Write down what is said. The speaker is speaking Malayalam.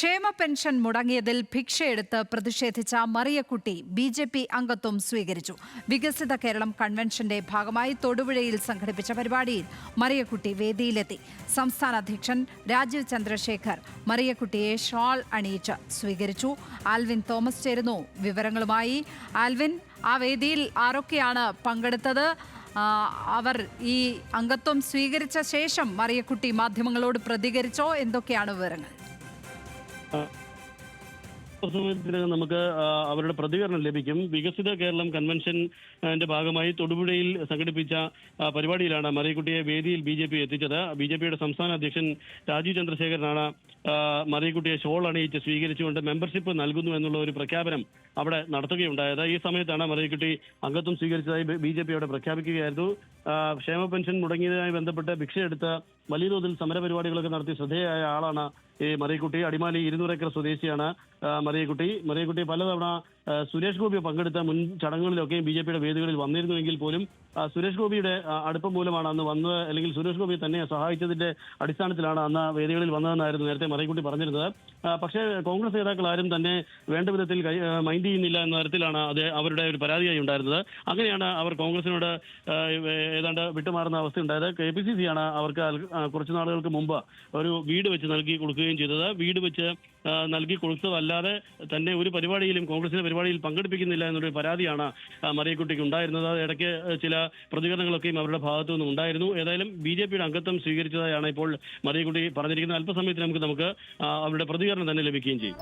ക്ഷേമ പെൻഷൻ മുടങ്ങിയതിൽ ഭിക്ഷയെടുത്ത് പ്രതിഷേധിച്ച മറിയക്കുട്ടി ബി.ജെ.പി. അംഗത്വം സ്വീകരിച്ചു. വികസിത കേരളം കൺവെൻഷന്റെ ഭാഗമായി തൊടുപുഴയിൽ സംഘടിപ്പിച്ച പരിപാടിയിൽ മറിയക്കുട്ടി വേദിയിലെത്തി. സംസ്ഥാന അധ്യക്ഷൻ രാജീവ് ചന്ദ്രശേഖർ മറിയക്കുട്ടിയെ ഷാൾ അണിയിച്ച് സ്വീകരിച്ചു. ആൽവിൻ തോമസ് ചേരുന്നു വിവരങ്ങളുമായി. ആൽവിൻ, ആ വേദിയിൽ ആരൊക്കെയാണ് പങ്കെടുത്തത്? അവർ ഈ അംഗത്വം സ്വീകരിച്ച ശേഷം മറിയക്കുട്ടി മാധ്യമങ്ങളോട് പ്രതികരിച്ചോ? എന്തൊക്കെയാണ് വിവരങ്ങൾ? സമയത്തിനകം നമുക്ക് അവരുടെ പ്രതികരണം ലഭിക്കും. വികസിത കേരളം കൺവെൻഷന്റെ ഭാഗമായി തൊടുപുഴയിൽ സംഘടിപ്പിച്ച പരിപാടിയിലാണ് മറിയക്കുട്ടിയെ വേദിയിൽ ബി.ജെ.പി. എത്തിച്ചത്. ബി.ജെ.പിയുടെ സംസ്ഥാന അധ്യക്ഷൻ രാജീവ് ചന്ദ്രശേഖരനാണ് മറിയക്കുട്ടിയെ ഷോൾ അണിയിച്ച് സ്വീകരിച്ചുകൊണ്ട് മെമ്പർഷിപ്പ് നൽകുന്നു എന്നുള്ള ഒരു പ്രഖ്യാപനം അവിടെ നടത്തുകയുണ്ടായത്. ഈ സമയത്താണ് മറിയക്കുട്ടി അംഗത്വം സ്വീകരിച്ചതായി ബി.ജെ.പി. അവിടെ പ്രഖ്യാപിക്കുകയായിരുന്നു. ക്ഷേമ പെൻഷൻ മുടങ്ങിയതുമായി ബന്ധപ്പെട്ട് ഭിക്ഷയെടുത്ത് വലിയ തോതിൽ സമരപരിപാടികളൊക്കെ നടത്തി ശ്രദ്ധേയമായ ആളാണ് ഈ മറിയക്കുട്ടി. അടിമാലി 200 ഏക്കർ സ്വദേശിയാണ് മറിയക്കുട്ടി പലതവണ സുരേഷ് ഗോപി പങ്കെടുത്ത മുൻ ചടങ്ങുകളിലൊക്കെ ബി.ജെ.പിയുടെ വേദികളിൽ വന്നിരുന്നുവെങ്കിൽ പോലും സുരേഷ് ഗോപിയുടെ അടുപ്പം മൂലമാണ് അന്ന് വന്നത്, അല്ലെങ്കിൽ സുരേഷ് ഗോപി തന്നെ സഹായിച്ചതിന്റെ അടിസ്ഥാനത്തിലാണ് അന്ന് വേദികളിൽ വന്നതെന്നായിരുന്നു നേരത്തെ മറിയക്കുട്ടി പറഞ്ഞിരുന്നത്. പക്ഷേ കോൺഗ്രസ് നേതാക്കൾ ആരും തന്നെ വേണ്ട വിധത്തിൽ മൈൻഡ് ചെയ്യുന്നില്ല എന്ന തരത്തിലാണ് അത് അവരുടെ ഒരു പരാതിയായി ഉണ്ടായിരുന്നത്. അങ്ങനെയാണ് അവർ കോൺഗ്രസിനോട് ഏതാണ്ട് വിട്ടുമാറുന്ന അവസ്ഥയുണ്ടായത്. KPCC ആണ് അവർക്ക് കുറച്ചു നാളുകൾക്ക് മുമ്പ് ഒരു വീട് വെച്ച് നൽകി കൊടുക്കുകയും ചെയ്തത്. വീട് വെച്ച് നൽകി കൊടുത്തതല്ലാതെ തന്നെ ഒരു പരിപാടിയിലും കോൺഗ്രസിന്റെ പരിപാടിയിൽ പങ്കെടുപ്പിക്കുന്നില്ല എന്നൊരു പരാതിയാണ് മറിയക്കുട്ടിക്ക് ഉണ്ടായിരുന്നത്. ഇടയ്ക്ക് ചില പ്രതികരണങ്ങളൊക്കെയും അവരുടെ ഭാഗത്തു നിന്നും ഉണ്ടായിരുന്നു. ഏതായാലും ബി.ജെ.പിയുടെ അംഗത്വം സ്വീകരിച്ചതായാണ് ഇപ്പോൾ മറിയക്കുട്ടി പറഞ്ഞിരിക്കുന്നത്. അല്പസമയത്തിന് നമുക്ക് അവരുടെ പ്രതികരണം തന്നെ ലഭിക്കുകയും ചെയ്യും.